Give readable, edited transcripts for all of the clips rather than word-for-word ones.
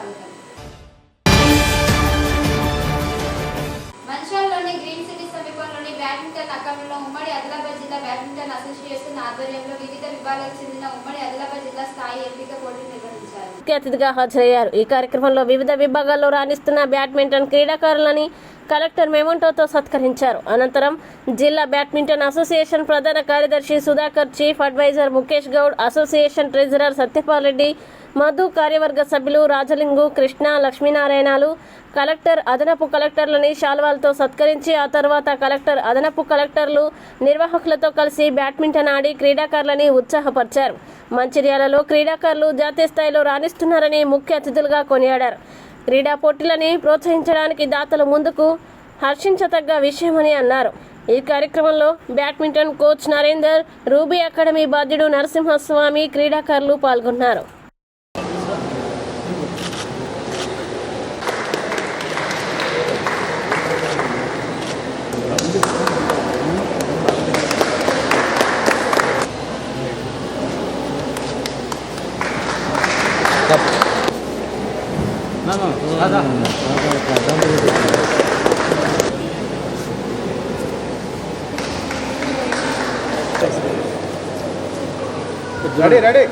స్వాగతం. మంచిర్యాలలోని green city సమీపంలోని badminton అకాడమీలో ఉమ్మడి ఆదిలాబాద్ జిల్లా బ్యాడ్మింటన్ అసోసియేషన్ ఆధ్వర్యంలో వివిధ విభాగాలకు చెందిన ఉమ్మడి ఆదిలాబాద్ జిల్లా స్థాయి ఎంపిక పోటీలు నిర్వహించారు. ముఖ్య అతిథిగా హాజరయ్యారు. ఈ కార్యక్రమంలో వివిధ విభాగాల్లో రాణిస్తున్న బ్యాడ్మింటన్ క్రీడాకారులని కలెక్టర్ మెమంటోతో సత్కరించారు. అనంతరం జిల్లా బ్యాడ్మింటన్ అసోసియేషన్ ప్రధాన కార్యదర్శి Sudhakar, chief advisor Mukesh Goud, association treasurer Satyapal Reddy, Madhu, కార్యవర్గ సభ్యులు రాజలింగు, కృష్ణ, లక్ష్మీనారాయణలు కలెక్టర్, అదనపు కలెక్టర్లని శాల్వాలతో సత్కరించి ఆ తర్వాత కలెక్టర్, అదనపు కలెక్టర్లు నిర్వాహకులతో కలిసి బ్యాడ్మింటన్ ఆడి క్రీడాకారులని ఉత్సాహపరిచారు. మంచిర్యాలలో క్రీడాకారులు జాతీయ స్థాయిలో రాణిస్తున్నారని ముఖ్య అతిథులుగా కొనియాడారు. క్రీడా పోటీలని ప్రోత్సహించడానికి దాతలు ముందుకు హర్షించదగ్గ విషయమని అన్నారు. ఈ కార్యక్రమంలో badminton coach Narender, ruby academy బాధ్యుడు నరసింహస్వామి, క్రీడాకారులు పాల్గొన్నారు. రెడీ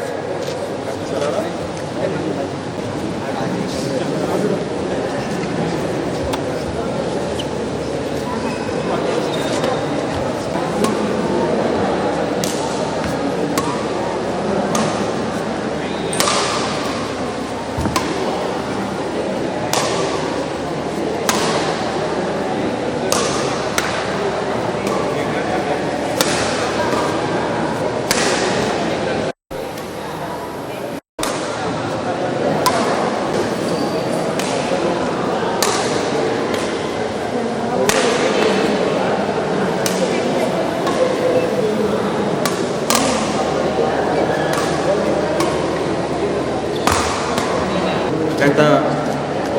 గత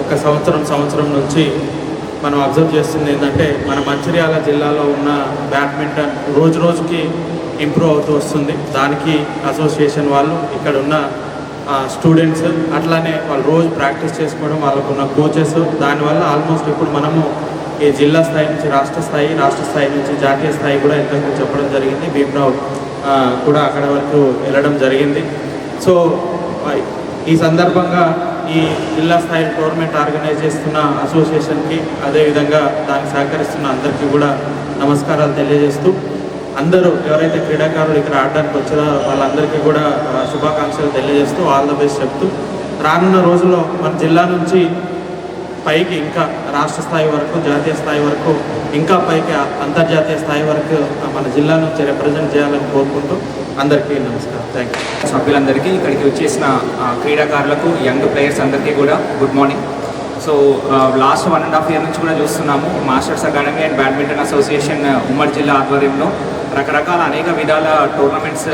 ఒక సంవత్సరం నుంచి మనం అబ్జర్వ్ చేస్తుంది ఏంటంటే మన మంచిర్యాల జిల్లాలో ఉన్న బ్యాడ్మింటన్ రోజు రోజుకి ఇంప్రూవ్ అవుతూ వస్తుంది. దానికి అసోసియేషన్ వాళ్ళు, ఇక్కడ ఉన్న స్టూడెంట్స్, అట్లానే వాళ్ళు రోజు ప్రాక్టీస్ చేసుకోవడం, వాళ్ళకున్న కోచెస్, దానివల్ల ఆల్మోస్ట్ ఇప్పుడు మనము ఈ జిల్లా స్థాయి నుంచి రాష్ట్ర స్థాయి నుంచి జాతీయ స్థాయి కూడా ఇంతకుముందు చెప్పడం జరిగింది. భీమ్రావ్ కూడా అక్కడ వరకు వెళ్ళడం జరిగింది. సో ఈ సందర్భంగా ఈ జిల్లా స్థాయి టోర్నమెంట్ ఆర్గనైజ్ చేస్తున్న అసోసియేషన్కి, అదేవిధంగా దానికి సహకరిస్తున్న అందరికీ కూడా నమస్కారాలు తెలియజేస్తూ, అందరూ ఎవరైతే క్రీడాకారులు ఇక్కడ ఆడడానికి వచ్చారో వాళ్ళందరికీ కూడా శుభాకాంక్షలు తెలియజేస్తూ, ఆల్ ద బెస్ట్ చెప్తూ, రానున్న రోజుల్లో మన జిల్లా నుంచి పైకి ఇంకా రాష్ట్ర స్థాయి వరకు, జాతీయ స్థాయి వరకు, ఇంకా పైకి అంతర్జాతీయ స్థాయి వరకు మన జిల్లా నుంచి రిప్రజెంట్ చేయాలని కోరుకుంటూ అందరికీ నమస్కారం. Thank you. సభ్యులందరికీ, ఇక్కడికి వచ్చేసిన క్రీడాకారులకు, యంగ్ ప్లేయర్స్ అందరికీ కూడా good morning. So last 1.5 years నుంచి కూడా చూస్తున్నాము masters academy and badminton association ఉమ్మడి జిల్లా ఆధ్వర్యంలో రకరకాల అనేక విధాల టోర్నమెంట్స్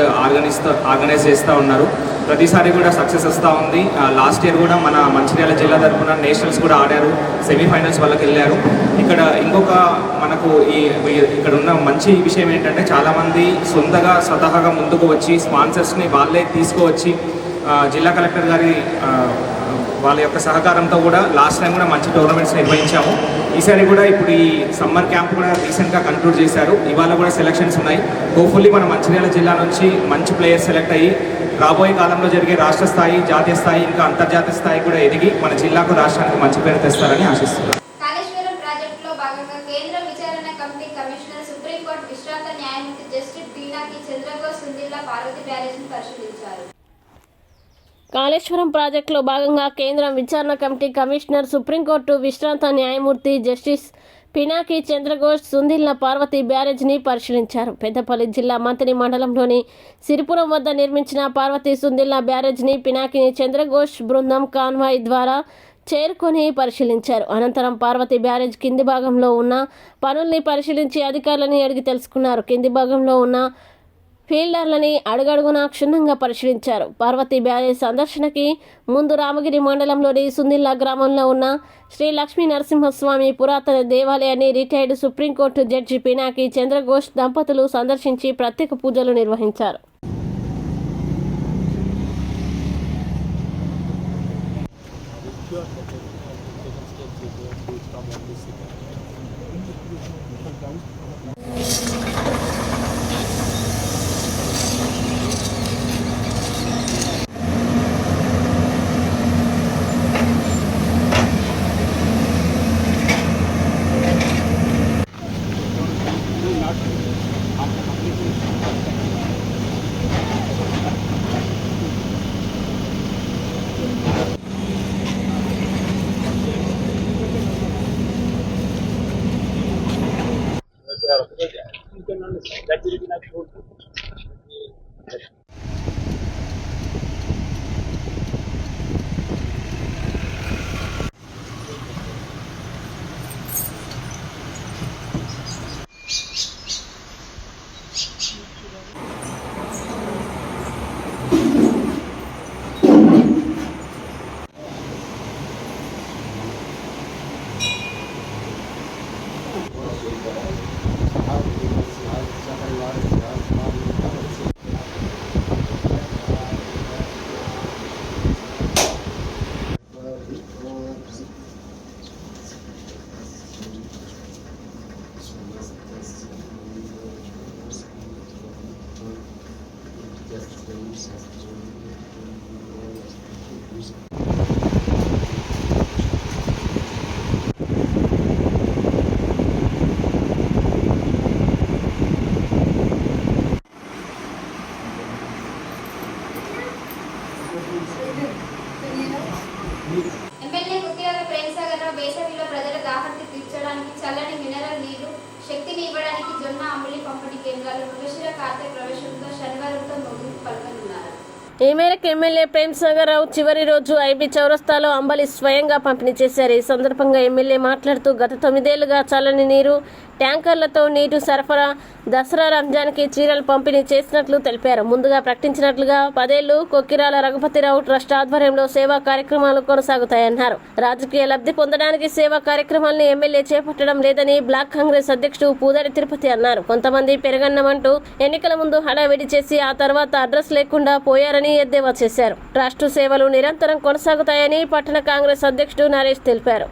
ఆర్గనైజ్ చేస్తూ ఉన్నారు. ప్రతిసారి కూడా సక్సెస్ వస్తూ ఉంది. లాస్ట్ ఇయర్ కూడా మన మంచిర్యాల జిల్లా తరఫున నేషనల్స్ కూడా ఆడారు, సెమీఫైనల్స్ వాళ్ళకి వెళ్ళారు. ఇక్కడ ఇంకొక మనకు ఇక్కడ ఉన్న మంచి విషయం ఏంటంటే, చాలామంది స్వతహాగా ముందుకు వచ్చి స్పాన్సర్స్ని వాళ్ళే తీసుకువచ్చి జిల్లా కలెక్టర్ గారి వాళ్ళ యొక్క సహకారంతో కూడా లాస్ట్ టైం కూడా మంచి టోర్నమెంట్స్ నిర్వహించాము. ఈసారి కూడా ఇప్పుడు ఈ సమ్మర్ క్యాంప్ కూడా రీసెంట్గా కంక్లూడ్ చేశారు. ఇవాళ కూడా సెలక్షన్స్ ఉన్నాయి. హోప్ఫుల్లీ మన మంచిర్యాల జిల్లా నుంచి మంచి ప్లేయర్స్ సెలెక్ట్ అయ్యి రాబోయే కాలంలో జరిగే రాష్ట్ర స్థాయి, జాతీయ స్థాయి, ఇంకా అంతర్జాతీయ స్థాయి కూడా ఎదిగి మన జిల్లాకు, రాష్ట్రానికి మంచి పేరు తెస్తారని ఆశిస్తున్నారు. కాళేశ్వరం ప్రాజెక్టులో భాగంగా కేంద్ర విచారణ కమిటీ కమిషనర్, సుప్రీంకోర్టు విశ్రాంత న్యాయమూర్తి జస్టిస్ పీనాకి చంద్రఘోష్ సుందిల్లా పార్వతి బ్యారేజ్ను పరిశీలించారు. కాళేశ్వరం ప్రాజెక్టులో భాగంగా కేంద్ర విచారణ కమిటీ కమిషనర్, సుప్రీంకోర్టు విశ్రాంత న్యాయమూర్తి జస్టిస్ పినాకి చంద్రఘోష్ సుందిల్లా పార్వతి బ్యారేజ్ని పరిశీలించారు. పెద్దపల్లి జిల్లా మంత్రి మండలంలోని సిరిపురం వద్ద నిర్మించిన పార్వతి సుందిల్లా బ్యారేజ్ని పినాకి చంద్రఘోష్ బృందం కాన్వాయ్ ద్వారా చేరుకొని పరిశీలించారు. అనంతరం పార్వతి బ్యారేజ్ కింది భాగంలో ఉన్న పనుల్ని పరిశీలించి అధికారులని అడిగి తెలుసుకున్నారు. కింది భాగంలో ఉన్న ఫీల్డర్లని అడుగడుగునా క్షుణ్ణంగా పరిశీలించారు. పార్వతి బ్యారేజ్ సందర్శనకి ముందు రామగిరి మండలంలోని సుందిల్లా గ్రామంలో ఉన్న శ్రీ లక్ష్మీ నరసింహస్వామి పురాతన దేవాలయాన్ని retired supreme court judge Pinaki Chandra Ghose దంపతులు సందర్శించి ప్రత్యేక పూజలు నిర్వహించారు. ఎమ్మెల్యే కుక్కిరాల ప్రేమసాగర్రావు వేసవిలో ప్రజల దాహార్తి తీర్చడానికి చల్లని మినరల్ నీరు శక్తిని ఇవ్వడానికి జొన్న అంబలి పంపిణీ కేంద్రాలు మృగశిర కార్తె ప్రవేశంతో శనివారంతో ముగింపు పలకనున్నారు. ఈ మేరకు ఎమ్మెల్యే ప్రేమసాగర్రావు చివరి రోజు ఐబీ చౌరస్తాలో అంబలి స్వయంగా పంపిణీ చేశారు. ఈ సందర్భంగా ఎమ్మెల్యే మాట్లాడుతూ గత 9 ఏళ్లుగా చల్లని నీరు ట్యాంకర్లతో నీరు సరఫరా, దసరా రంజాన్కి చీరలు పంపిణీ చేసినట్లు తెలిపారు. ముందుగా ప్రకటించినట్లుగా 10 ఏళ్లు కొక్కిరాల రఘుపతిరావు ట్రస్ట్ ఆధ్వర్యంలో సేవా కార్యక్రమాలు కొనసాగుతాయన్నారు. రాజకీయ లబ్ధి పొందడానికి సేవా కార్యక్రమాలను ఎమ్మెల్యే చేపట్టడం లేదని బ్లాక్ కాంగ్రెస్ అధ్యక్షుడు పూదరి తిరుపతి అన్నారు. కొంతమంది పెరగన్నమంటూ ఎన్నికల ముందు హడావిడి చేసి ఆ తర్వాత అడ్రస్ లేకుండా పోయారని ఎద్దేవా చేశారు. ట్రస్ట్ సేవలు నిరంతరం కొనసాగుతాయని పట్టణ కాంగ్రెస్ అధ్యక్షుడు నరేష్ తెలిపారు.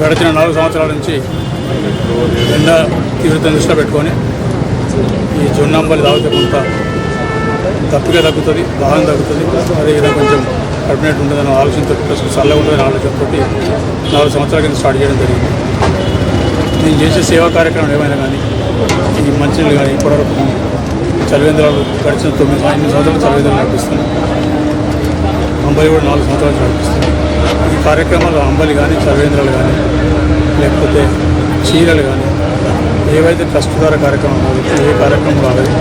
గడిచిన 4 సంవత్సరాల నుంచి ఎండ తీవ్రత దృష్టిలో పెట్టుకొని ఈ జొన్న అంబలి తాగితే కొంత తప్పిగా తగ్గుతుంది, దాహం తగ్గుతుంది, అదేవిధంగా కొంచెం కడుపునట్టు ఉంటుందన్న ఆలోచనతో ప్లస్ చల్లగా ఉంటుందని ఆలోచనతో 4 సంవత్సరాల కింద స్టార్ట్ చేయడం జరిగింది. నేను చేసే సేవా కార్యక్రమం ఏమైనా కానీ ఈ మంచినీళ్ళు కానీ ఇప్పటివరకు చలివేంద్రాలు గడిచిన 8 సంవత్సరాలు చలివేంద్రాలు నడిపిస్తున్నాను. అంబలి కూడా 4 సంవత్సరాలు నడిపిస్తున్నాను. ఈ కార్యక్రమాలు అంబలి కానీ చలివేంద్రాలు కానీ లేకపోతే చీరలు కానీ ఏవైతే ట్రస్ట్ ద్వారా కార్యక్రమాలు ఏ కార్యక్రమం రాలేదు,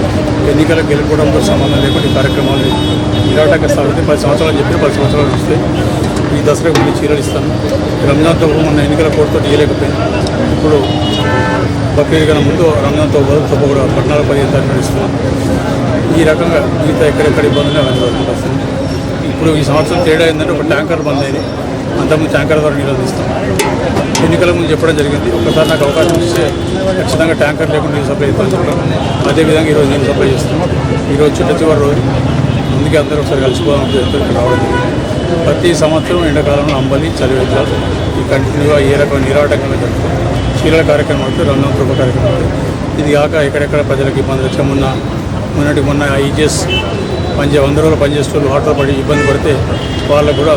ఎన్నికలకు గెలుపుకోవడంతో సంబంధం లేకుండా ఈ కార్యక్రమాలు నిరాటకస్తాలంటే 10 సంవత్సరాలు చెప్పి 10 సంవత్సరాలు ఇస్తే ఈ దసరా ముందు చీరలు ఇస్తాను. రంజాన్తో మొన్న ఎన్నికల కోర్టుతో ఇవ్వలేకపోయింది. ఇప్పుడు బక్రీద్ కన్నా ముందు రంజాన్తో తప్ప కూడా 14-15 తారీఖులు ఇస్తున్నాను. ఈ రకంగా మిగతా ఎక్కడెక్కడ ఇబ్బందులు అవన్నీ వస్తుంది. ఇప్పుడు ఈ సంవత్సరం తేడా ఏంటంటే ఒక ట్యాంకర్ బంద్ అయింది, అంతకుముందు ట్యాంకర్ ద్వారా నీళ్ళు ఇస్తాం. ఎన్నికల ముందు చెప్పడం జరిగింది, ఒకసారి నాకు అవకాశం ఇస్తే ఖచ్చితంగా ట్యాంకర్ లేకుండా నీళ్ళు సప్లై చేస్తాను చెప్పడం. అదేవిధంగా ఈరోజు నీళ్ళు సప్లై చేస్తున్నాం. ఈరోజు చివరి రోజు, అందుకే అందరూ ఒకసారి కలిసిపోదామని చెప్పి ఇక్కడ రావడం జరిగింది. ప్రతి సంవత్సరం ఎండాకాలంలో అంబలి చలివేంద్రాలు ఈ కంటిన్యూగా ఏ రకమైన నిరాటకంగా జరుగుతుంది. చీరల కార్యక్రమం అవుతుంది, రంగం కృప కార్యక్రమం. ఇది కాక ఎక్కడెక్కడ ప్రజలకు ఇబ్బందులు వచ్చా మొన్న ఐజీఎస్ 100 రోజులు పనిచేస్తూ వాటర్ పడి ఇబ్బంది పడితే వాళ్ళకు కూడా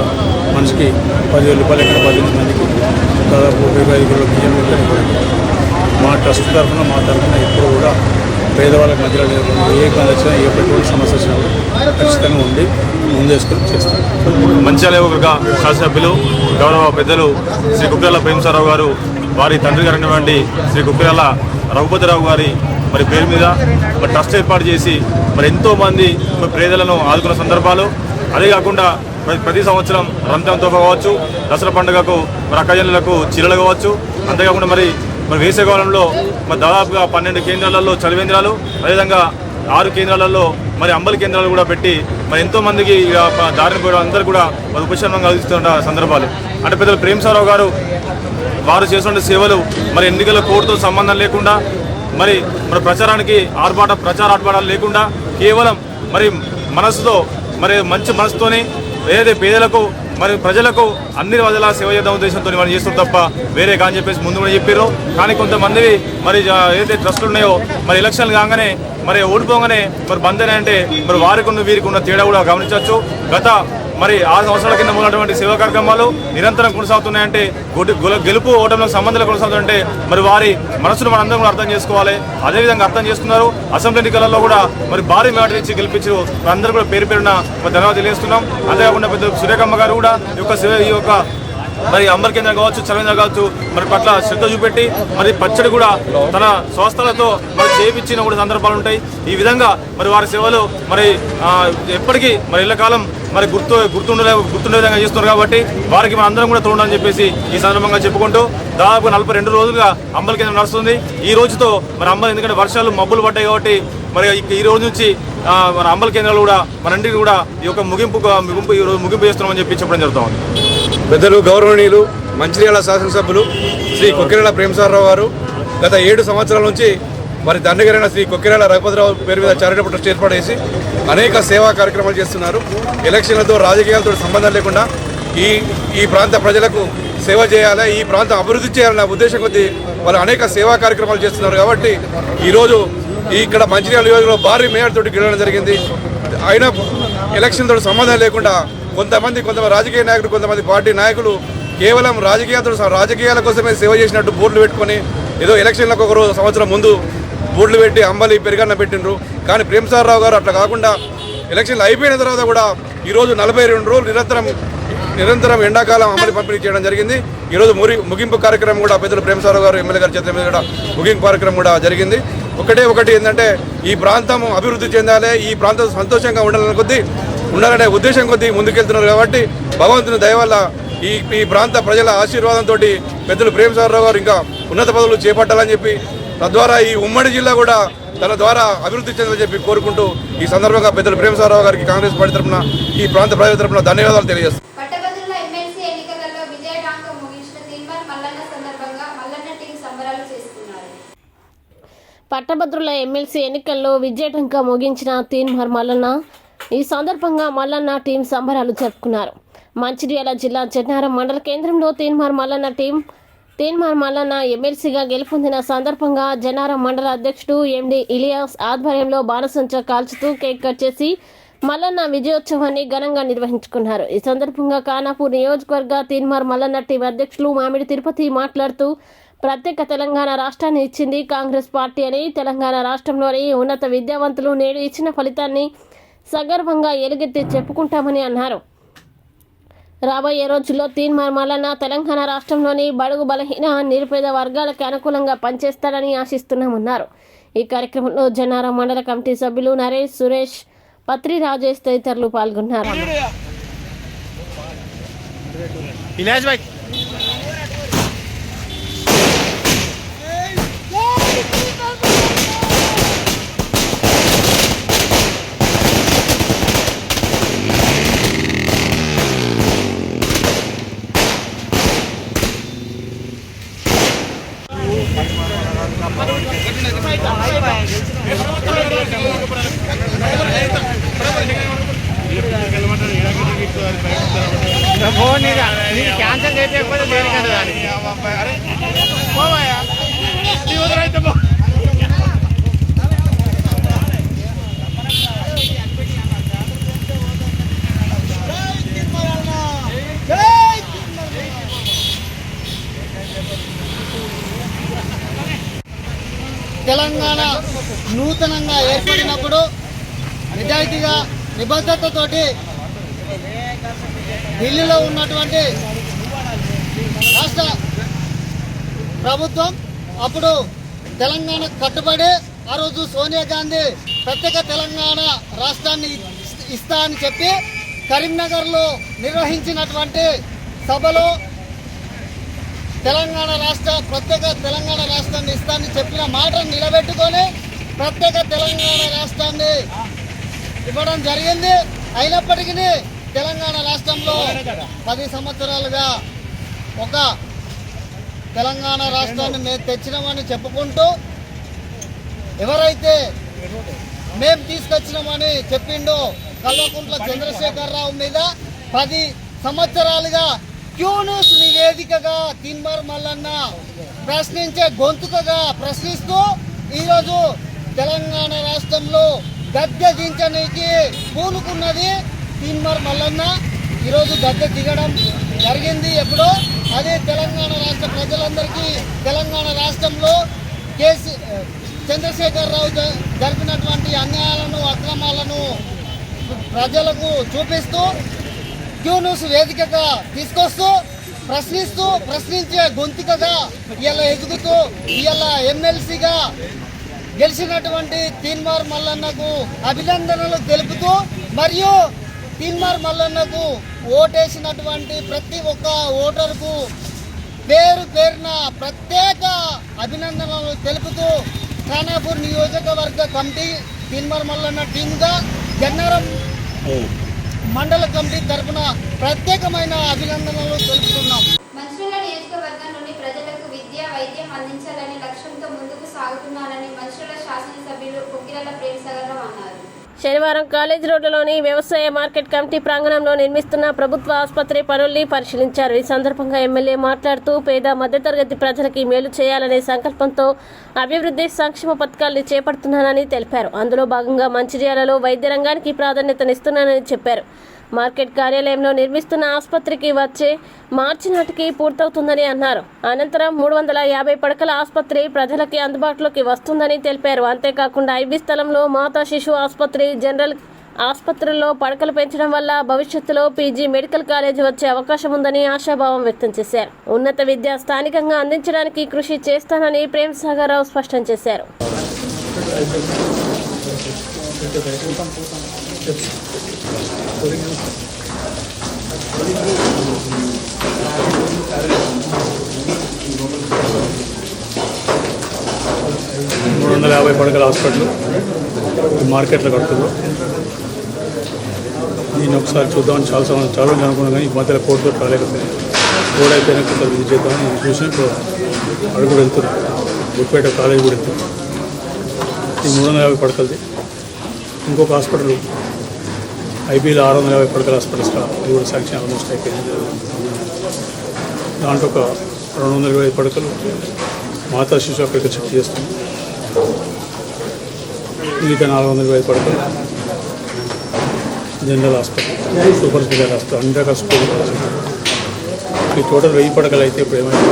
మనిషికి 10,000 రూపాయలు ఎక్కడ 18 మందికి దాదాపు 25 కిలోల బియ్యం మా ట్రస్ట్ తరఫున ఎప్పుడు కూడా పేదవాళ్ళకి మధ్యలో ఏ ఇబ్బంది వచ్చినా ఏ పెట్టుబడి సమస్య వచ్చినా ఖచ్చితంగా ఉండి ముందేసుకొని చేస్తారు. మంచిర్యాల శాసనసభ్యులు గౌరవ పెద్దలు శ్రీ కుక్కిరాల ప్రేమసాగర్రావు గారు వారి తండ్రి గారైనటువంటి శ్రీ కుక్కిరాల రఘుపతిరావు గారి మరి పేరు మీద మరి ట్రస్ట్ ఏర్పాటు చేసి మరి ఎంతోమంది పేదలను ఆదుకున్న సందర్భాలు. అదే కాకుండా ప్రతి సంవత్సరం రంజాన్ తోఫా కావచ్చు, దసరా పండుగకు మరి అక్కజనులకు చీరలు కావచ్చు. అంతేకాకుండా మరి వేసవికాలంలో మరి దాదాపుగా 12 కేంద్రాలలో చలివేంద్రాలు, అదేవిధంగా 6 కేంద్రాలలో మరి అంబలి కేంద్రాలు కూడా పెట్టి మరి ఎంతోమందికి దారిని పోయడం అందరూ కూడా మరి ఉపశమనం కలిగిస్తున్న సందర్భాలు. అంటే పెద్దలు ప్రేమసారావు గారు వారు చేస్తున్న సేవలు మరి ఎన్నికల కోడ్తో సంబంధం లేకుండా మరి ప్రచారానికి ప్రచార ఆర్భాటాలు లేకుండా కేవలం మరి మనసుతో మరి మంచి మనసుతోని ఏదైతే పేదలకు మరి ప్రజలకు అన్ని రోజులా సేవ చేద్దాం ఉద్దేశంతో మనం చేస్తాం తప్ప వేరే కాని చెప్పేసి ముందు కూడా చెప్పారు. కానీ కొంతమంది మరి ఏదైతే ట్రస్టులు ఉన్నాయో మరి ఎలక్షన్లు కాగానే మరి ఓడిపోగానే మరి బంద్ అంటే మరి వారికి ఉన్న వీరికి ఉన్న తేడా కూడా గమనించవచ్చు. గత మరి 6 సంవత్సరాల కింద మొదలైనటువంటి సేవా కార్యక్రమాలు నిరంతరం కొనసాగుతున్నాయంటే గెలుపు ఓటమిలో సంబంధాలు కొనసాగుతుంటే మరి వారి మనసును మనందరం కూడా అర్థం చేసుకోవాలి. అదేవిధంగా అర్థం చేసుకున్నారు. అసెంబ్లీ ఎన్నికలలో కూడా మరి భారీ మేట ఇచ్చి గెలిపించారు. అందరూ కూడా పేరు పేరున ధన్యవాదాలు తెలియజేస్తున్నాం. అంతేకాకుండా పెద్ద సురేఖమ్మ గారు కూడా ఈ యొక్క మరి అంబర్ కేంద్రం కావచ్చు, చలవేంద్రం కావచ్చు మరి పట్ల శ్రద్ధ చూపెట్టి మరి పచ్చడి కూడా తన స్వస్థలతో మరి చేయించిన కూడా సందర్భాలు ఉంటాయి. ఈ విధంగా మరి వారి సేవలు మరి ఎప్పటికీ మరి ఇళ్ళకాలం మరి గుర్తుండే విధంగా చేస్తున్నారు. కాబట్టి వారికి మన అందరం కూడా తోడని చెప్పేసి ఈ సందర్భంగా చెప్పుకుంటూ దాదాపు 42 రోజులుగా అంబలి కేంద్రం నడుస్తుంది. ఈ రోజుతో మరి అంబలి, ఎందుకంటే వర్షాలు మబ్బులు పడ్డాయి కాబట్టి మరి ఈ రోజు నుంచి మన అంబలి కేంద్రాలు కూడా మనంటికి కూడా ఈ యొక్క ముగింపు చేస్తున్నామని చెప్పి చెప్పడం జరుగుతూ ఉంది. పెద్దలు గౌరవనీయులు మంచిర్యాల శాసనసభ్యులు శ్రీ కొక్కిరాల ప్రేమసారావు గారు గత 7 సంవత్సరాల నుంచి మరి దండగరైన శ్రీ కొక్కిరాల రఘుపతిరావు పేరు మీద చారిటబుల్ ట్రస్ట్ ఏర్పాటు చేసి అనేక సేవా కార్యక్రమాలు చేస్తున్నారు. ఎలక్షన్లతో రాజకీయాలతో సంబంధం లేకుండా ఈ ప్రాంత ప్రజలకు సేవ చేయాలి, ఈ ప్రాంతం అభివృద్ధి చేయాలన్న ఉద్దేశం కొద్దీ వాళ్ళు అనేక సేవా కార్యక్రమాలు చేస్తున్నారు. కాబట్టి ఈరోజు ఇక్కడ మంచిర్యాల నియోజకవర్గంలో భారీ మేయర్ తోటి గెలవడం జరిగింది. అయినా ఎలక్షన్ తోటి సంబంధం లేకుండా కొంతమంది రాజకీయ నాయకులు, కొంతమంది పార్టీ నాయకులు కేవలం రాజకీయాల కోసమే సేవ చేసినట్టు బోర్డులు పెట్టుకొని ఏదో ఎలక్షన్లకు ఒక రోజు సంవత్సరం ముందు బోర్డులు పెట్టి అంబలి పెరుగన్న పెట్టిండ్రు. కానీ ప్రేమసారావు గారు అట్లా కాకుండా ఎలక్షన్లు అయిపోయిన తర్వాత కూడా ఈరోజు 42 రోజులు నిరంతరం ఎండాకాలం అంబలి పంపిణీ చేయడం జరిగింది. ఈరోజు ముగింపు కార్యక్రమం కూడా పెద్దలు ప్రేమసారావు గారు ఎమ్మెల్యే గారి చేతుల మీద కూడా ముగింపు కార్యక్రమం కూడా జరిగింది. ఒకటి ఏంటంటే ఈ ప్రాంతం అభివృద్ధి చెందాలి, ఈ ప్రాంతం సంతోషంగా ఉండాలనే ఉద్దేశం కొద్దీ ముందుకెళ్తున్నారు. కాబట్టి భగవంతుని దయ వల్ల ఈ ప్రాంత ప్రజల ఆశీర్వాదంతో పెద్దలు ప్రేమసారావు గారు ఇంకా ఉన్నత పదవులు చేపట్టాలని చెప్పి తద్వారా ఈ ఉమ్మడి జిల్లా కూడా తన ద్వారా అభివృద్ధి చెందాలని చెప్పి కోరుకుంటూ ఈ సందర్భంగా పెద్దలు ప్రేమసారావు గారికి కాంగ్రెస్ పార్టీ తరఫున ఈ ప్రాంత ప్రజల తరఫున ధన్యవాదాలు తెలియజేస్తాను. పట్టభద్రుల ఎమ్మెల్సీ ఎన్నికలలో విజయఢంకా ముగించిన తీన్మార్ మల్లన్న సందర్భంగా మల్లన్న టీం సంబరాలు చేస్తున్నారు. పట్టభద్రుల ఎమ్మెల్సీ ఎన్నికల్లో విజయఢంకా ముగించిన తీన్మార్ మల్లన్న ఈ సందర్భంగా మల్లన్న టీం సంబరాలు జరుపుకున్నారు. మంచిర్యాల జిల్లా చెన్నారం మండల కేంద్రంలో తీన్మార్ మల్లన్న ఎమ్మెల్సీగా గెలుపొందిన సందర్భంగా జన్నారం మండల అధ్యక్షుడు ఎండి ఇలియాస్ ఆధ్వర్యంలో బాణసంచా కాల్చుతూ కేక్ కట్ చేసి మల్లన్న విజయోత్సవాన్ని ఘనంగా నిర్వహించుకున్నారు. ఈ సందర్భంగా ఖానాపూర్ నియోజకవర్గ తీన్మార్ మల్లన్న టీం అధ్యక్షులు మామిడి తిరుపతి మాట్లాడుతూ ప్రత్యేక తెలంగాణ రాష్ట్రాన్ని ఇచ్చింది కాంగ్రెస్ పార్టీ అని, తెలంగాణ రాష్ట్రంలోని ఉన్నత విద్యావంతులు నేడు ఇచ్చిన ఫలితాన్ని సగర్వంగా ఎలుగెత్తి చెప్పుకుంటామని అన్నారు. రాబోయే రోజుల్లో తీన్మార్ మల్లన్న తెలంగాణ రాష్ట్రంలోని బడుగు బలహీన నిరుపేద వర్గాలకు అనుకూలంగా పనిచేస్తాడని ఆశిస్తున్నామన్నారు. ఈ కార్యక్రమంలో జన్నారం మండల కమిటీ సభ్యులు నరేష్, సురేష్, పత్రి రాజేష్ తదితరులు పాల్గొన్నారు. క్యాన్సల్ చేయకపోతే తెలంగాణ నూతనంగా ఏర్పడినప్పుడు నిజాయితీగా నిబద్ధతతోటి ఢిల్లీలో ఉన్నటువంటి రాష్ట్ర ప్రభుత్వం అప్పుడు తెలంగాణ కట్టుబడి ఆ రోజు సోనియా గాంధీ ప్రత్యేక తెలంగాణ రాష్ట్రాన్ని ఇస్తా అని చెప్పి కరీంనగర్లో నిర్వహించినటువంటి సభలో ప్రత్యేక తెలంగాణ రాష్ట్రాన్ని ఇస్తానని చెప్పిన మాటను నిలబెట్టుకొని ప్రత్యేక తెలంగాణ రాష్ట్రాన్ని ఇవ్వడం జరిగింది. అయినప్పటికీ తెలంగాణ రాష్ట్రంలో 10 సంవత్సరాలుగా ఒక తెలంగాణ రాష్ట్రాన్ని మేము తెచ్చినామని చెప్పుకుంటూ ఎవరైతే మేము తీసుకొచ్చినామని చెప్పిండో కల్వకుంట్ల చంద్రశేఖరరావు మీద 10 సంవత్సరాలుగా క్యూ న్యూస్ నివేదికగా తీన్మార్ మల్లన్న ప్రశ్నించే గొంతుకగా ప్రశ్నిస్తూ ఈరోజు తెలంగాణ రాష్ట్రంలో గద్దె దించడానికి పూనుకున్నది తీన్మార్ మల్లన్న. ఈరోజు గద్దె దిగడం జరిగింది ఎప్పుడో. అదే తెలంగాణ రాష్ట్ర ప్రజలందరికీ తెలంగాణ రాష్ట్రంలో చంద్రశేఖరరావు జరిపినటువంటి అన్యాయాలను అక్రమాలను ప్రజలకు చూపిస్తూ క్యూ న్యూస్ వేదికగా తీసుకొస్తూ ప్రశ్నించే గొంతుకగా ఇలా ఎదుగుతూ ఇలా ఎమ్మెల్సీగా గెలిచినటువంటి తీన్మార్ మల్లన్నకు అభినందనలు తెలుపుతూ మరియు తీన్మార్ మల్లన్నకు ఓటేసినటువంటి ప్రతి ఒక్క ఓటరుకు పేరున ప్రత్యేక అభినందనలు తెలుపుతూ ఖానాపూర్ నియోజకవర్గ కమిటీ తీన్మార్ మల్లన్న టీమ్గా గన్నవరం మండల కమిటీ తరఫున ప్రత్యేకమైన అభినందనలు తెలుపుతున్నాం. మంచిర్యాల నియోజకవర్గం నుండి ప్రజలకు విద్య వైద్యం అందించాలనే లక్ష్యంతో ముందుకు సాగుతున్నారని మంచిర్యాల శాసనసభ్యులు కొక్కిరాల ప్రేమసాగరరావు అన్నారు. శనివారం కాలేజ్ రోడ్డులోని వ్యవసాయ మార్కెట్ కమిటీ ప్రాంగణంలో నిర్మిస్తున్న ప్రభుత్వ ఆసుపత్రి పనుల్ని పరిశీలించారు. ఈ సందర్భంగా ఎమ్మెల్యే మాట్లాడుతూ పేద మధ్యతరగతి ప్రజలకి మేలు చేయాలనే సంకల్పంతో అభివృద్ధి సంక్షేమ పథకాల్ని చేపడుతున్నానని తెలిపారు. అందులో భాగంగా మంచిర్యాలలో వైద్య రంగానికి ప్రాధాన్యతనిస్తున్నానని చెప్పారు. మార్కెట్ కార్యాలయంలో నిర్మిస్తున్న ఆసుపత్రికి వచ్చే మార్చి నాటికి పూర్తవుతుందని అన్నారు. అనంతరం 350 పడకల ఆసుపత్రి ప్రజలకి అందుబాటులోకి వస్తుందని తెలిపారు. అంతేకాకుండా ఐబీ స్థలంలో మాతా శిశు ఆసుపత్రి, జనరల్ ఆసుపత్రుల్లో పడకలు పెంచడం వల్ల భవిష్యత్తులో పీజీ మెడికల్ కాలేజ్ వచ్చే అవకాశం ఉందని ఆశాభావం వ్యక్తం చేశారు. ఉన్నత విద్య స్థానికంగా అందించడానికి కృషి చేస్తానని ప్రేమసాగరరావు స్పష్టం చేశారు. పడకల హాస్పిటల్ మార్కెట్లో కడుతుందో దీన్ని ఒకసారి చూద్దామని చాలా అనుకున్నాం, కానీ ఈ మధ్యలో కోర్టుతో రాలేకపోయింది. కోడ్ అయిపోయినాక ఒకసారి విజిట్ చేద్దామని చూసి ఇప్పుడు అడుగు వెళ్తున్నాం. గుడిపేట కాలేజ్ కూడా వెళ్తున్నాం. ఈ 350 పడకలది. ఇంకొక హాస్పిటల్ ఐబీలో 650 పడకల హాస్పిటల్స్ అది కూడా శాంక్షన్ ఆల్మోస్ట్ అయిపోయింది. దాంట్లో ఒక 225 పడకలు మాతా శిశు అక్కడికి చెక్ చేస్తాం. మిగతా 425 పడకలు general hospital, super speciality hospital, అన్ని రకాల సూపర్ ఈ టోటల్ 1000 పడకలు అయితే ఇప్పుడు ఏమైతే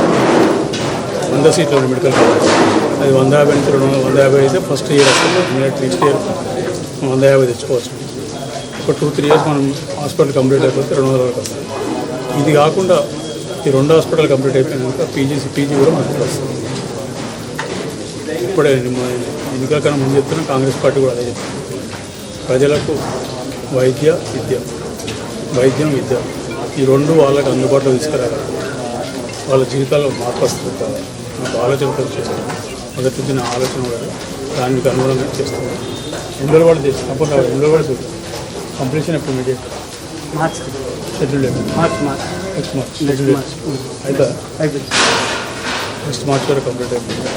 100 సీట్లు ఉంది మెడికల్ కాలేజ్. అది 150 నుంచి 150 అయితే ఫస్ట్ ఇయర్ వస్తుంది. నెక్స్ట్ ఇయర్ 150 తెచ్చుకోవచ్చు. ఒక 2-3 ఇయర్స్ మనం హాస్పిటల్ కంప్లీట్ అయిపోతే 200 వరకు వస్తుంది. ఇది కాకుండా ఈ 2 హాస్పిటల్ కంప్లీట్ అయిపోయినాక పీజీ కూడా మనకు వస్తుంది. ఇప్పుడే ఎన్నికల కన్నా ముందు చెప్తున్నా, కాంగ్రెస్ పార్టీ కూడా అదే చెప్తుంది. ప్రజలకు వైద్యం విద్య ఈ 2 వాళ్ళకి అందుబాటులో తీసుకురావాలి. వాళ్ళ జీవితాల్లో మార్పు వస్తుంది కదా, నాకు ఆలోచనతో చేస్తాను. మొదటి నుంచి నా ఆలోచన కూడా దానికి అనుగుణంగా చేస్తున్నాను. ఎందులో కూడా చేసి కంపల్సరీ ఎందులో కూడా చూస్తాను. కంప్లీషన్ ఎప్పుడు immediate schedule next March schedule అయితే నెక్స్ట్ మార్చ్ వరకు కంప్లీట్ అయిపోయింది.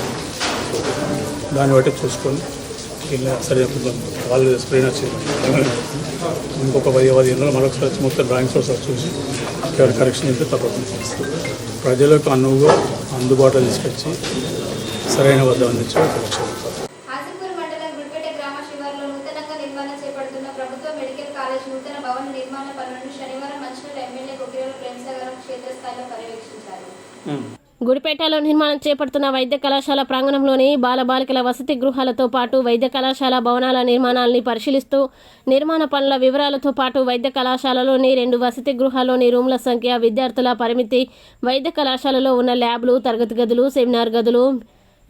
దాన్ని బట్టి చూసుకొని ఇలా సరే వాళ్ళు స్క్రీన్ వచ్చింది. ఇంకొక 10 ఏళ్ళలో మరొకసారి వచ్చి మొత్తం డ్రాయింగ్ సోర్స్ చూసి కరెక్షన్ అయితే తప్పకుండా చేస్తాం. ప్రజలకు అనువుగా అందుబాటులో తీసుకొచ్చి సరైన వద్ద అందించే లక్ష్యం. ఆసిఫ్పూర్ మండలం గుడిపేట గ్రామ శివారులో నూతనంగా నిర్మాణం చేపడుతున్న ప్రభుత్వ మెడికల్ కాలేజ్ నూతన భవన నిర్మాణ పనులను శనివారం మంచిర్యాల ఎమ్మెల్యే కొక్కిరాల ప్రేమసాగరరావు క్షేత్రస్థాయిలో పర్యవేక్షించారు. గుడిపేటలో నిర్మాణం చేపడుతున్న వైద్య కళాశాల ప్రాంగణంలోని బాలబాలికల వసతి గృహాలతో పాటు వైద్య కళాశాల భవనాల నిర్మాణాలని పరిశీలిస్తూ నిర్మాణ పనుల వివరాలతో పాటు వైద్య కళాశాలలోని 2 వసతి గృహాల్లోని రూమ్ల సంఖ్య, విద్యార్థుల పరిమితి, వైద్య కళాశాలలో ఉన్న ల్యాబ్లు, తరగతి గదులు, సెమినార్ గదులు,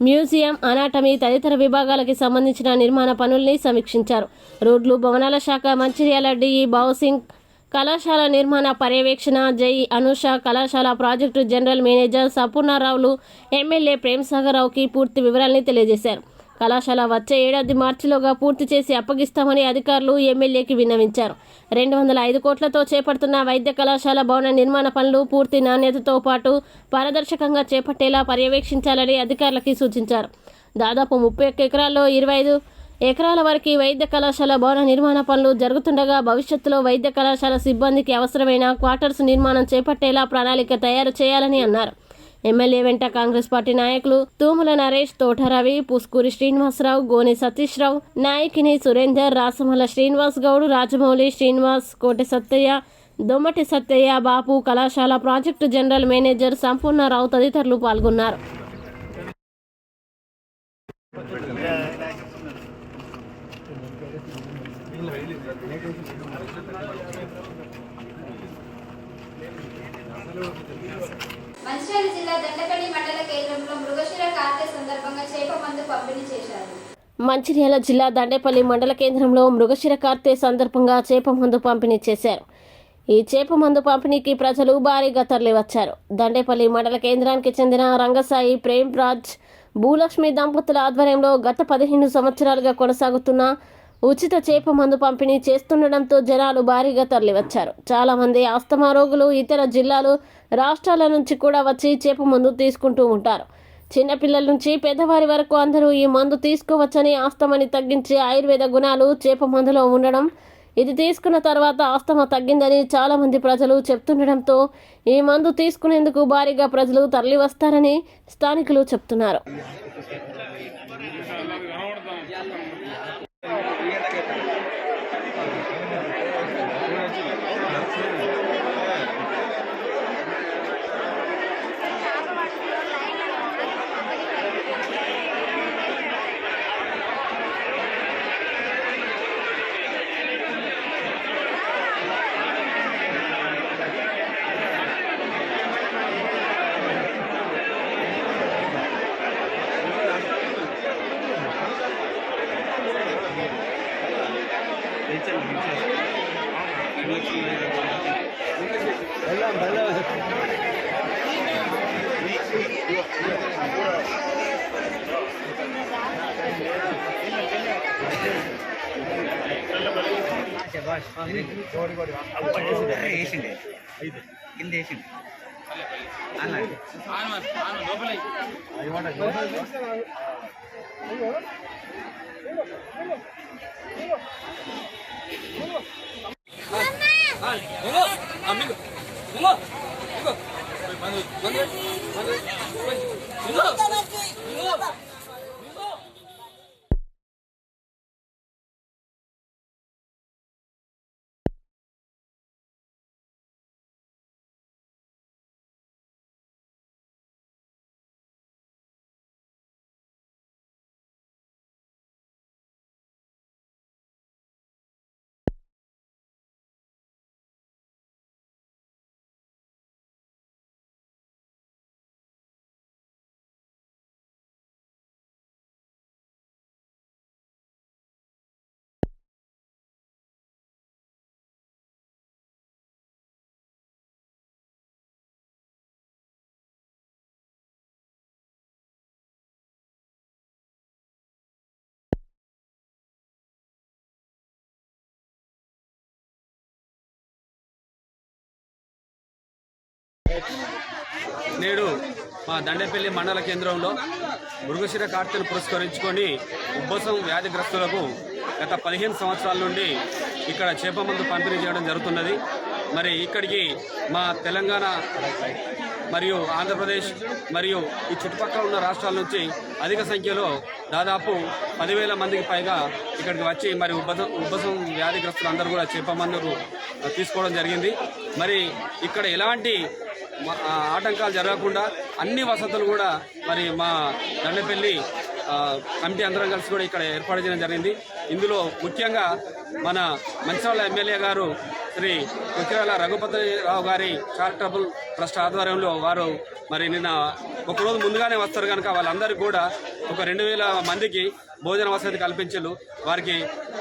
మ్యూజియం, అనాటమీ తదితర విభాగాలకి సంబంధించిన నిర్మాణ పనుల్ని సమీక్షించారు. రోడ్లు, భవనాల శాఖ మంచిర్యాల డిఈ బావుసింగ్, కళాశాల నిర్మాణ పర్యవేక్షణ జై అనుష, కళాశాల ప్రాజెక్టు జనరల్ మేనేజర్ సపూర్ణారావులు ఎమ్మెల్యే ప్రేమ్సాగర్రావుకి పూర్తి వివరాల్ని తెలియజేశారు. కళాశాల వచ్చే ఏడాది మార్చిలోగా పూర్తి చేసి అప్పగిస్తామని అధికారులు ఎమ్మెల్యేకి విన్నవించారు. 205 కోట్లతో చేపడుతున్న వైద్య కళాశాల భవన నిర్మాణ పనులు పూర్తి నాణ్యతతో పాటు పారదర్శకంగా చేపట్టేలా పర్యవేక్షించాలని అధికారులకి సూచించారు. దాదాపు 31 ఎకరాల్లో 25 ఎకరాల వరకు వైద్య కళాశాల భవన నిర్మాణ పనులు జరుగుతుండగా భవిష్యత్తులో వైద్య కళాశాల సిబ్బందికి అవసరమైన క్వార్టర్స్ నిర్మాణం చేపట్టేలా ప్రణాళిక తయారు చేయాలని అన్నారు. ఎమ్మెల్యే వెంట కాంగ్రెస్ పార్టీ నాయకులు తూముల నరేష్, తోటరవి, పుస్కూరి శ్రీనివాసరావు, గోనె సతీష్రావు, నాయకిని సురేందర్, రాసమల్ల శ్రీనివాస్ గౌడ్, రాజమౌళి శ్రీనివాస్, కోటె సత్తయ్య, దొమ్మటి సత్తయ్య, బాపు, కళాశాల ప్రాజెక్టు జనరల్ మేనేజర్ సంపూర్ణరావు తదితరులు పాల్గొన్నారు. మంచిర్యాల జిల్లా దండపల్లి మండల కేంద్రంలో మృగశిర కార్తె సందర్భంగా చేప మందు పంపిణీ చేశారు. మంచిర్యాల జిల్లా దండేపల్లి మండల కేంద్రంలో మృగశిర కార్తె సందర్భంగా చేప మందు పంపిణీ చేశారు. ఈ చేప మందు పంపిణీకి ప్రజలు భారీగా తరలివచ్చారు. దండేపల్లి మండల కేంద్రానికి చెందిన రంగసాయి, ప్రేమ్ రాజ్, భూలక్ష్మి దంపతుల ఆధ్వర్యంలో గత 15 సంవత్సరాలుగా కొనసాగుతున్న ఉచిత చేప మందు పంపిణీ చేస్తుండటంతో జనాలు భారీగా తరలివచ్చారు. చాలా మంది ఆస్తమా రోగులు ఇతర జిల్లాలు, రాష్ట్రాల నుంచి కూడా వచ్చి చేప మందు తీసుకుంటూ ఉంటారు. చిన్నపిల్లల నుంచి పెద్దవారి వరకు అందరూ ఈ మందు తీసుకోవచ్చని, ఆస్తమాని తగ్గించే ఆయుర్వేద గుణాలు చేప మందులో ఉండడం, ఇది తీసుకున్న తర్వాత ఆస్తమా తగ్గిందని చాలా మంది ప్రజలు చెప్తుండటంతో ఈ మందు తీసుకునేందుకు భారీగా ప్రజలు తరలి వస్తారని స్థానికులు చెప్తున్నారు. నేడు మా దండేపల్లి మండల కేంద్రంలో మృగశిర కార్తెను పురస్కరించుకొని ఉబ్బసం వ్యాధిగ్రస్తులకు గత 15 సంవత్సరాల నుండి ఇక్కడ చేప మందు పంపిణీ చేయడం జరుగుతున్నది. మరి ఇక్కడికి మా తెలంగాణ మరియు ఆంధ్రప్రదేశ్ మరియు ఈ చుట్టుపక్కల ఉన్న రాష్ట్రాల నుంచి అధిక సంఖ్యలో దాదాపు 10,000 మందికి పైగా ఇక్కడికి వచ్చి మరి ఉబ్బసం వ్యాధిగ్రస్తులు అందరూ కూడా చేప మందును తీసుకోవడం జరిగింది. మరి ఇక్కడ ఎలాంటి ఆటంకాలు జరగకుండా అన్ని వసతులు కూడా మరి మా దండపల్లి కమిటీ అందరం కలిసి కూడా ఇక్కడ ఏర్పాటు చేయడం జరిగింది. ఇందులో ముఖ్యంగా మన మంచిర్యాల ఎమ్మెల్యే గారు శ్రీ కొక్కిరాల రఘుపతిరావు గారి చారిటబుల్ ట్రస్ట్ ఆధ్వర్యంలో వారు మరి నిన్న ఒకరోజు ముందుగానే వస్తారు కనుక వాళ్ళందరికీ కూడా ఒక 2000 మందికి భోజన వసతి కల్పించారు. వారికి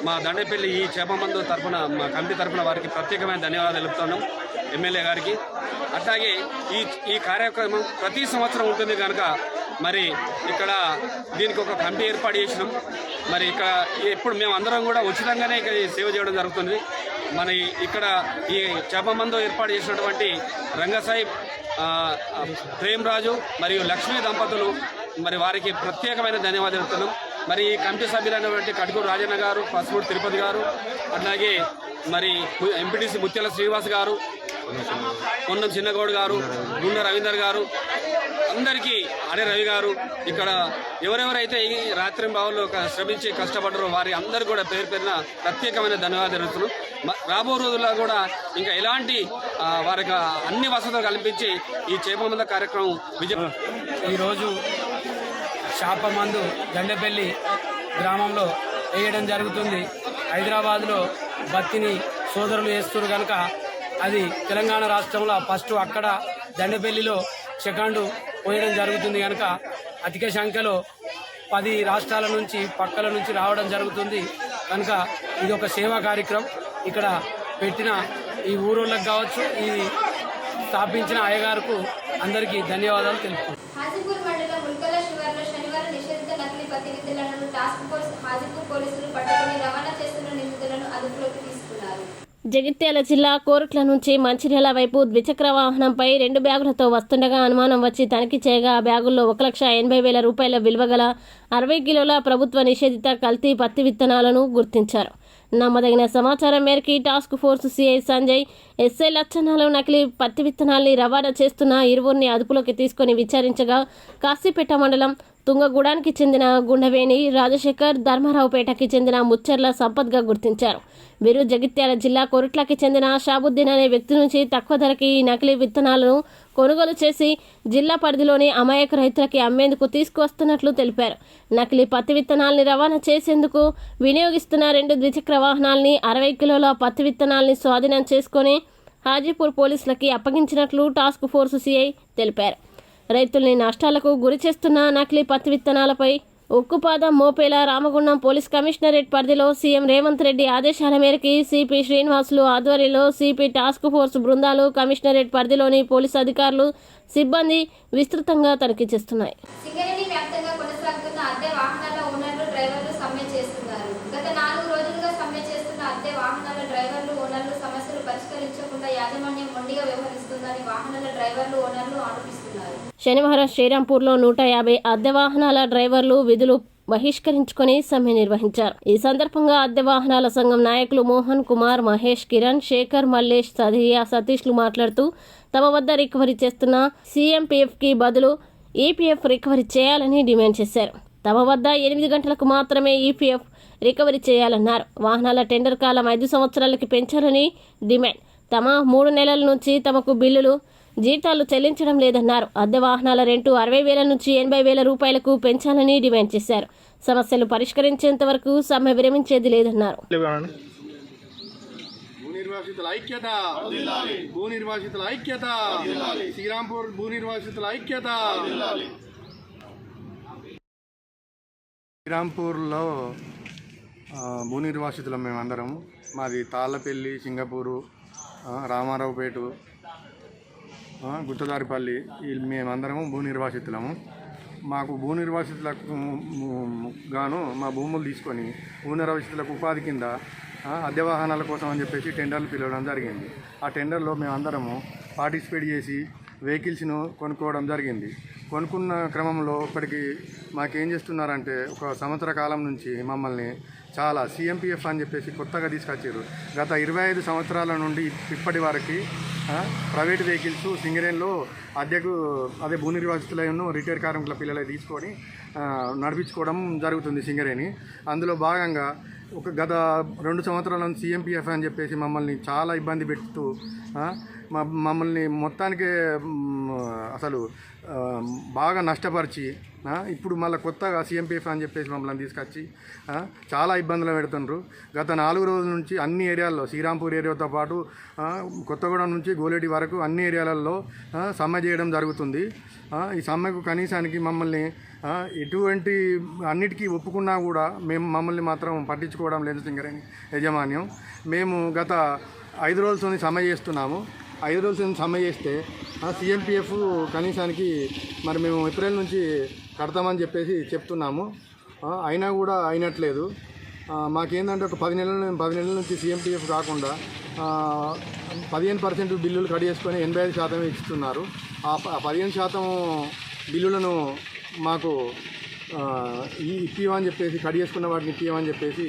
మా దండేపల్లి ఈ చేపమందు తరఫున మా కమిటీ తరఫున వారికి ప్రత్యేకమైన ధన్యవాదాలు తెలుపుతున్నాం ఎమ్మెల్యే గారికి. అట్లాగే ఈ కార్యక్రమం ప్రతి సంవత్సరం ఉంటుంది కనుక మరి ఇక్కడ దీనికి ఒక కమిటీ ఏర్పాటు చేసినాం. మరి ఇక్కడ ఇప్పుడు మేము అందరం కూడా ఉచితంగానే ఇక్కడ సేవ చేయడం జరుగుతుంది. మన ఇక్కడ ఈ చేపమందు ఏర్పాటు చేసినటువంటి రంగసాయి ప్రేమరాజు మరియు లక్ష్మీ దంపతులు మరి వారికి ప్రత్యేకమైన ధన్యవాదాలు చెప్తున్నాం. మరి ఈ కమిటీ సభ్యులైనటువంటి కటుకూరు రాజన్న గారు, పసుపూడి తిరుపతి గారు, అట్లాగే మరి ఎంపీటీసీ ముత్యాల శ్రీనివాస్ గారు, పొన్నం చిన్నగౌడ్ గారు, గుండె రవీందర్ గారు, అందరికీ అనే రవి గారు, ఇక్కడ ఎవరెవరైతే ఈ రాత్రి బావుల్లో శ్రమించి కష్టపడ్డారో వారి అందరూ కూడా పేరు పేరున ప్రత్యేకమైన ధన్యవాదాలు తెలుపుతున్నాం. రాబో రోజుల్లో కూడా ఇంకా ఎలాంటి వారికి అన్ని వసతులు కల్పించి ఈ చేపమందు కార్యక్రమం ఈరోజు చేపమందు దండేపల్లి గ్రామంలో వేయడం జరుగుతుంది. హైదరాబాద్లో బత్తిని సోదరులు వేస్తున్నారు కనుక అది తెలంగాణ రాష్ట్రంలో ఫస్ట్, అక్కడ దండేపల్లిలో సెకండ్ పోయడం జరుగుతుంది కనుక అధిక సంఖ్యలో 10 రాష్ట్రాల నుంచి పక్కల నుంచి రావడం జరుగుతుంది కనుక ఇది ఒక సేవా కార్యక్రమం. ఇక్కడ పెట్టిన ఈ ఊరోళ్ళకు కావచ్చు, ఈ స్థాపించిన అయ్యగారుకు అందరికీ ధన్యవాదాలు తెలుపుతున్నాను. హాజీపూర్ మండలం ముల్కల శివార్లో శనివారం నిషేధిత నకిలీ పత్తి విత్తనాలను టాస్క్ ఫోర్స్ హాజీపూర్ పోలీసులు పట్టుకుని రవాణా చేస్తున్న నిందితులను అదుపులోకి తీసుకున్నారు. జగిత్యాల జిల్లా కోరుట్ల నుంచి మంచిర్యాల వైపు ద్విచక్ర వాహనంపై 2 బ్యాగులతో వస్తుండగా అనుమానం వచ్చి తనిఖీ చేయగా ఆ బ్యాగుల్లో 1,80,000 రూపాయల విలువగల 60 కిలోల ప్రభుత్వ నిషేధిత కల్తీ పత్తి విత్తనాలను గుర్తించారు. నమ్మదగిన సమాచారం మేరకు task force CI Sanjay, SI లచ్చనాలు నకిలీ పత్తి విత్తనాల్ని రవాణా చేస్తున్న ఇరువురిని అదుపులోకి తీసుకుని విచారించగా కాశీపేట మండలం తుంగగూడానికి చెందిన గుండవేణి రాజశేఖర్, ధర్మారావుపేటకి చెందిన ముచ్చర్ల సంపత్గా గుర్తించారు. వీరు జగిత్యాల జిల్లా కొరుట్లకి చెందిన షాబుద్దీన్ అనే వ్యక్తి నుంచి తక్కువ ధరకి ఈ నకిలీ విత్తనాలను కొనుగోలు చేసి జిల్లా పరిధిలోని అమాయక రైతులకి అమ్మేందుకు తీసుకువస్తున్నట్లు తెలిపారు. నకిలీ పత్తి విత్తనాల్ని రవాణా చేసేందుకు వినియోగిస్తున్న 2 ద్విచక్ర వాహనాల్ని 60 కిలోల పత్తి విత్తనాల్ని స్వాధీనం చేసుకుని హాజీపూర్ పోలీసులకి అప్పగించినట్లు టాస్క్ ఫోర్స్ సిఐ తెలిపారు. రైతుల్ని నష్టాలకు గురి చేస్తున్న నకిలీ పత్తి విత్తనాలపై ఉక్కుపాదం మోపేలా రామగుండం పోలీస్ కమిషనరేట్ పరిధిలో సీఎం రేవంత్ రెడ్డి ఆదేశాల మేరకు సిపి శ్రీనివాసులు ఆధ్వర్యంలో సిపి టాస్క్ ఫోర్స్ బృందాలు కమిషనరేట్ పరిధిలోని పోలీసు అధికారులు, సిబ్బంది విస్తృతంగా తనిఖీ చేస్తున్నాయి. సింగరేణి వ్యాప్తంగా కొనసాగుతున్న అద్దె వాహనాల ఓనర్లు, డ్రైవర్లు సమ్మె చేస్తున్నారు. గత 4 రోజులుగా సమ్మె చేస్తున్న అద్దె వాహనాల డ్రైవర్లు, ఓనర్లు సమస్యలు పరిష్కరించకుండా యాజమాన్యం మొండిగా వ్యవహరిస్తుందని వాహనాల డ్రైవర్లు, ఓనర్లు ఆరోపిస్తున్నారు. శనివారం శ్రీరాంపూర్లో 150 అద్దె వాహనాల డ్రైవర్లు విధులు బహిష్కరించుకుని సమ్మె నిర్వహించారు. ఈ సందర్భంగా అద్దె వాహనాల సంఘం నాయకులు మోహన్ కుమార్, మహేష్, కిరణ్, శేఖర్, మల్లేష్, సదియా, సతీష్లు మాట్లాడుతూ తమ వద్ద రికవరీ చేస్తున్న సీఎంపీఎఫ్కి బదులు ఈపీఎఫ్ రికవరీ చేయాలని డిమాండ్ చేశారు. తమ వద్ద 8 గంటలకు మాత్రమే ఈపీఎఫ్ రికవరీ చేయాలన్నారు. వాహనాల టెండర్ కాలం 5 సంవత్సరాలకి పెంచాలని డిమాండ్. తమ 3 నెలల నుంచి తమకు బిల్లులు, జీతాలు చెల్లించడం లేదన్నారు. అద్దె వాహనాల రెంటు 60,000 నుంచి 80,000 రూపాయలకు పెంచాలని డిమాండ్ చేశారు. సమస్యలు పరిష్కరించేంత వరకు సమ్మె విరమించేది లేదన్నారు. శ్రీరాంపూర్ భూ నిర్వాసితుల ఐక్యత. శ్రీరాంపూర్లో భూ నిర్వాసితులం మేమందరం. మాది తాళ్ళపల్లి, సింగపూరు, రామారావుపేట, గుత్తదారిపల్లి, మేమందరము భూ నిర్వాసితులము. మాకు భూ నిర్వాసితులకు గాను మా భూములు తీసుకొని భూ నిర్వాసితులకు ఉపాధి కింద అద్దె వాహనాల కోసం అని చెప్పేసి టెండర్లు పిలవడం జరిగింది. ఆ టెండర్లో మేమందరము పార్టిసిపేట్ చేసి వెహికల్స్ను కొనుక్కోవడం జరిగింది. కొనుక్కున్న క్రమంలో ఇప్పటికి మాకేం చేస్తున్నారంటే 1 సంవత్సర కాలం నుంచి మమ్మల్ని చాలా సీఎంపీఎఫ్ అని చెప్పేసి కొత్తగా తీసుకొచ్చారు. గత 25 సంవత్సరాల నుండి ఇప్పటి వరకు ప్రైవేట్ వెహికల్స్ సింగరేణిలో అదే భూ నిర్వాసితులను రిటైర్ కార్మికుల పిల్లలే తీసుకొని నడిపించుకోవడం జరుగుతుంది సింగరేణి. అందులో భాగంగా గత 2 సంవత్సరాల నుంచి సీఎంపీఎఫ్ అని చెప్పేసి మమ్మల్ని చాలా ఇబ్బంది పెడుతూ మమ్మల్ని మొత్తానికి అసలు బాగా నష్టపరిచి ఇప్పుడు మళ్ళీ కొత్తగా CMPF అని చెప్పేసి మమ్మల్ని తీసుకొచ్చి చాలా ఇబ్బందులు పెడుతుండ్రు. గత 4 రోజుల నుంచి అన్ని ఏరియాల్లో, శ్రీరాంపూర్ ఏరియాతో పాటు కొత్తగూడెం నుంచి గోలేటి వరకు అన్ని ఏరియాలలో సమ్మె చేయడం జరుగుతుంది. ఈ సమ్మెకు కనీసానికి మమ్మల్ని ఎటువంటి అన్నిటికీ ఒప్పుకున్నా కూడా మమ్మల్ని మాత్రం పట్టించుకోవడం లేదు సింగరేణి యాజమాన్యం. మేము గత 5 రోజులతో సమ్మె చేస్తున్నాము. 5 రోజుల సమ్మె చేస్తే CMPF కనీసానికి మరి మేము ఏప్రిల్ నుంచి కడతామని చెప్పేసి చెప్తున్నాము. అయినా కూడా అయినట్లేదు. మాకేందంటే ఒక 10 నెలల నుంచి CMPF కాకుండా 15% బిల్లులు కట్ చేసుకొని 85% ఇస్తున్నారు. ఆ 15% బిల్లులను మాకు ఇప్పివని చెప్పేసి, కట్ చేసుకున్న వాటిని ఇప్పివని చెప్పేసి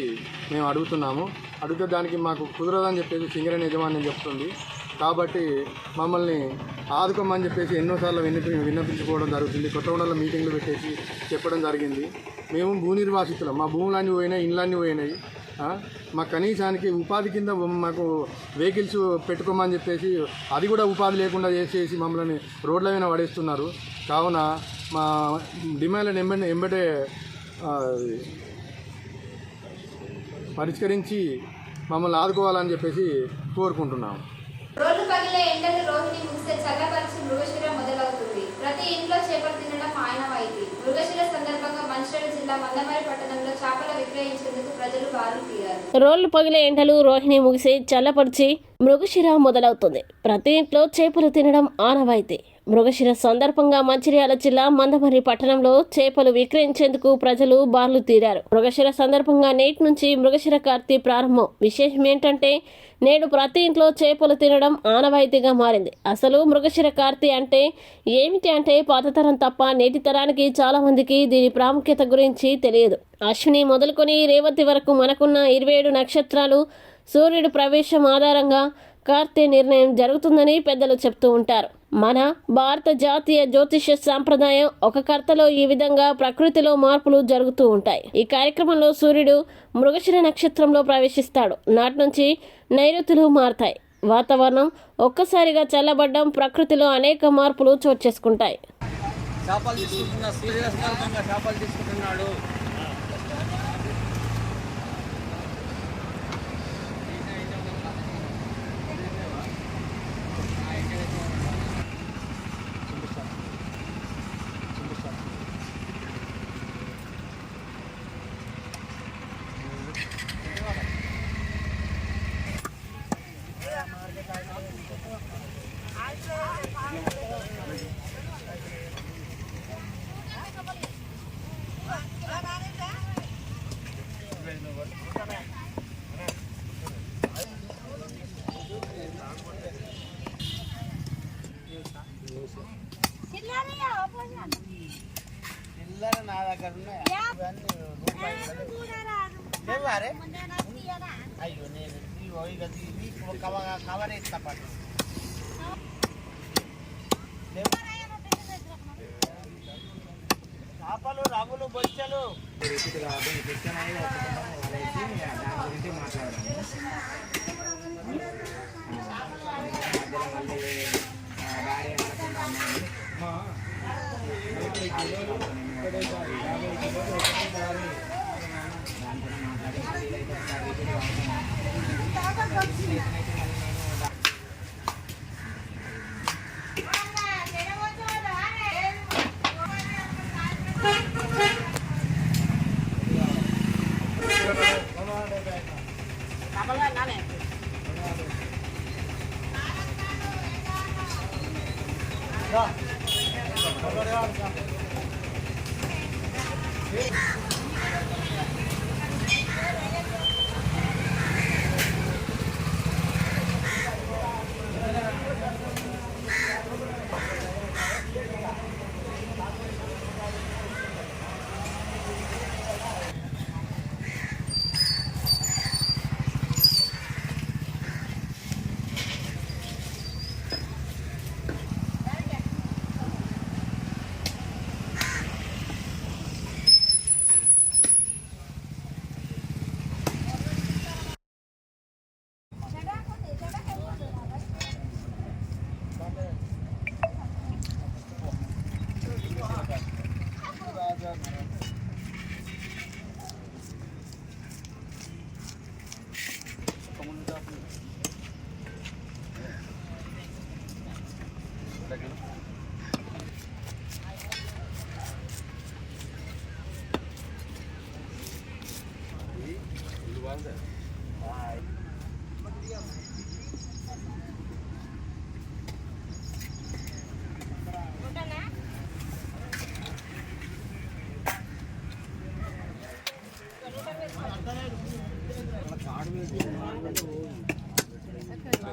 మేము అడుగుతున్నాము. అడిగితే దానికి మాకు కుదరదని చెప్పేసి సింగరేణి యజమాన్యం చెప్తుంది. కాబట్టి మమ్మల్ని ఆదుకోమని చెప్పేసి ఎన్నోసార్లు విన్నపించుకోవడం జరుగుతుంది. కొత్తగూడెంలో మీటింగ్లు పెట్టేసి చెప్పడం జరిగింది. మేము భూ నిర్వాసితులం, మా భూములన్నీ పోయినాయి, ఇండ్లన్నీ పోయినాయి. మాకు కనీసానికి ఉపాధి కింద మాకు వెహికల్స్ పెట్టుకోమని చెప్పేసి అది కూడా ఉపాధి లేకుండా చేసేసి మమ్మల్ని రోడ్ల మీద పడేస్తున్నారు. కావున మా డిమాండ్లను ఎంబటే పరిష్కరించి మమ్మల్ని ఆదుకోవాలని చెప్పేసి కోరుకుంటున్నాము. రోడ్లు పగిలే ఎండలు రోహిణి ముగిసే చల్లపరిచి మృగశిర మొదలవుతుంది. ప్రతి ఇంట్లో చేపలు తినడం ఆనవాయితీ. మృగశిర సందర్భంగా మంచిర్యాల జిల్లా మందమరి పట్టణంలో చేపలు విక్రయించేందుకు ప్రజలు బారులు తీరారు. రోడ్లు పగిలే ఎండలు రోహిణి ముగిసే చల్లపరిచి మృగశిర మొదలవుతుంది. ప్రతి ఇంట్లో చేపలు తినడం ఆనవాయితీ. మృగశిర సందర్భంగా మంచిర్యాల జిల్లా మందమరి పట్టణంలో చేపలు విక్రయించేందుకు ప్రజలు బార్లు తీరారు. మృగశిర సందర్భంగా నేటి నుంచి మృగశిర కార్తీ ప్రారంభం. విశేషం ఏంటంటే నేడు ప్రతి ఇంట్లో చేపలు తినడం ఆనవాయితీగా మారింది. అసలు మృగశిర కార్తీ అంటే ఏమిటి అంటే పాతతరం తప్ప నేటి తరానికి చాలా మందికి దీని ప్రాముఖ్యత గురించి తెలియదు. అశ్విని మొదలుకొని రేవతి వరకు మనకున్న 27 నక్షత్రాలు, సూర్యుడు ప్రవేశం ఆధారంగా కార్తీ నిర్ణయం జరుగుతుందని పెద్దలు చెప్తూ ఉంటారు. మన భారత జాతీయ జ్యోతిష సాంప్రదాయం ఒక కర్తలో ఈ విధంగా ప్రకృతిలో మార్పులు జరుగుతూ ఉంటాయి. ఈ కార్యక్రమంలో సూర్యుడు మృగశిర నక్షత్రంలో ప్రవేశిస్తాడు. నాటి నుంచి నైరుతులు మారతాయి. వాతావరణం ఒక్కసారిగా చల్లబడ్డం, ప్రకృతిలో అనేక మార్పులు చోటు చేసుకుంటాయి. నా దగ్గర అయ్యో నేను కవర్ ఇస్తా పట్టు చేపలు, రవ్వులు, బొచ్చలు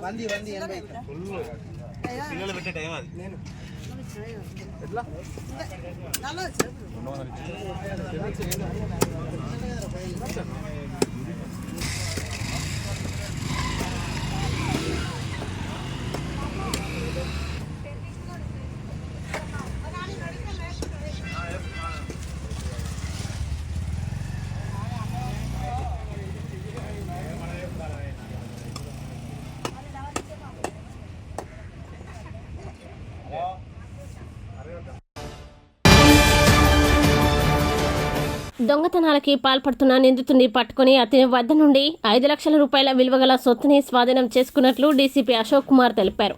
వంది 80 పిల్లలు పెట్టే టైం అది నేను దొంగతనాలకి పాల్పడుతున్న నిందితుడిని పట్టుకుని అతని వద్ద నుండి 5 లక్షల రూపాయల విలువగల సొత్తుని స్వాధీనం చేసుకున్నట్లు డీసీపీ అశోక్ కుమార్ తెలిపారు.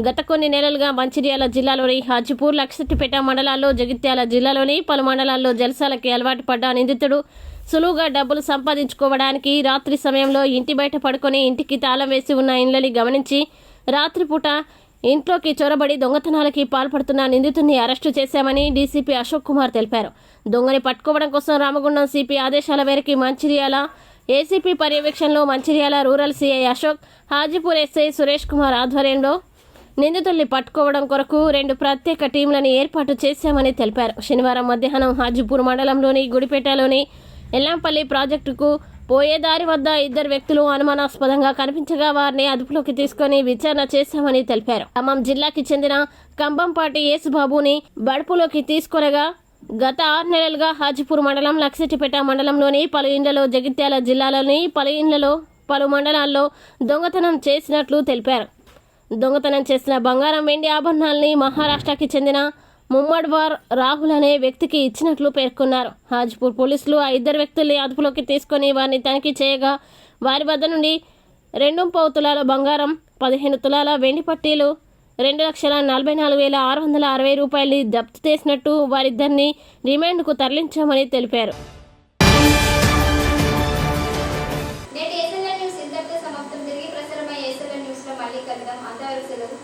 గత కొన్ని నెలలుగా మంచిర్యాల జిల్లాలోని హాజీపూర్, లక్షటిపేట మండలాల్లో, జగిత్యాల జిల్లాలోని పలు మండలాల్లో జల్సాలకి అలవాటు పడ్డ నిందితుడు సులువుగా డబ్బులు సంపాదించుకోవడానికి రాత్రి సమయంలో ఇంటి బయట పడుకొని ఇంటికి తాళం వేసి ఉన్న ఇళ్లని గమనించి రాత్రిపూట ఇంట్లోకి చొరబడి దొంగతనాలకి పాల్పడుతున్న నిందితుడిని అరెస్టు చేశామని డీసీపీ అశోక్ కుమార్ తెలిపారు. దొంగని పట్టుకోవడం కోసం రామగుండం సిపి ఆదేశాల మేరకు మంచిర్యాల ఏసీపీ పర్యవేక్షణలో Mancherial rural CI Ashok, Hajipur SI Suresh Kumar ఆధ్వర్యంలో నిందితుల్ని పట్టుకోవడం కొరకు 2 ప్రత్యేక టీంలను ఏర్పాటు చేశామని తెలిపారు. శనివారం మధ్యాహ్నం హాజీపూర్ మండలంలోని గుడిపేటలోని ఎల్లంపల్లి ప్రాజెక్టుకు పోయే దారి వద్ద 2 వ్యక్తులు అనుమానాస్పదంగా కనిపించగా వారిని అదుపులోకి తీసుకుని విచారణ చేశామని తెలిపారు. ఖమ్మం జిల్లాకి చెందిన కంబంపాటి యేసుబాబుని బడుపులోకి తీసుకొనగా గత 6 నెలలుగా హాజీపూర్ మండలం, లక్షటిపేట మండలంలోని పలు ఇండ్లలో, జగిత్యాల జిల్లాలోని పలు ఇండ్లలో, పలు మండలాల్లో దొంగతనం చేసినట్లు తెలిపారు. దొంగతనం చేసిన బంగారం, వెండి ఆభరణాలని మహారాష్ట్రకి చెందిన ముమ్మడ్వార్ రాహుల్ అనే వ్యక్తికి ఇచ్చినట్లు పేర్కొన్నారు. హాజీపూర్ పోలీసులు ఆ 2 వ్యక్తుల్ని అదుపులోకి తీసుకుని వారిని తనిఖీ చేయగా వారి వద్ద నుండి 2.5 తులాల బంగారం, 15 తులాల వెండి పట్టీలు, 2,44,660 రూపాయలు జప్తు చేసినట్టు వారిద్దరిని రిమాండ్కు తరలించామని తెలిపారు. నేటి ఏసీఎల్ న్యూస్ ఇంతటితో సమాప్తం. తిరిగి ప్రసారమయ్యే ఏసీఎల్ న్యూస్లో మళ్ళీ కలుద్దాం. అంతవరకు సెలవు.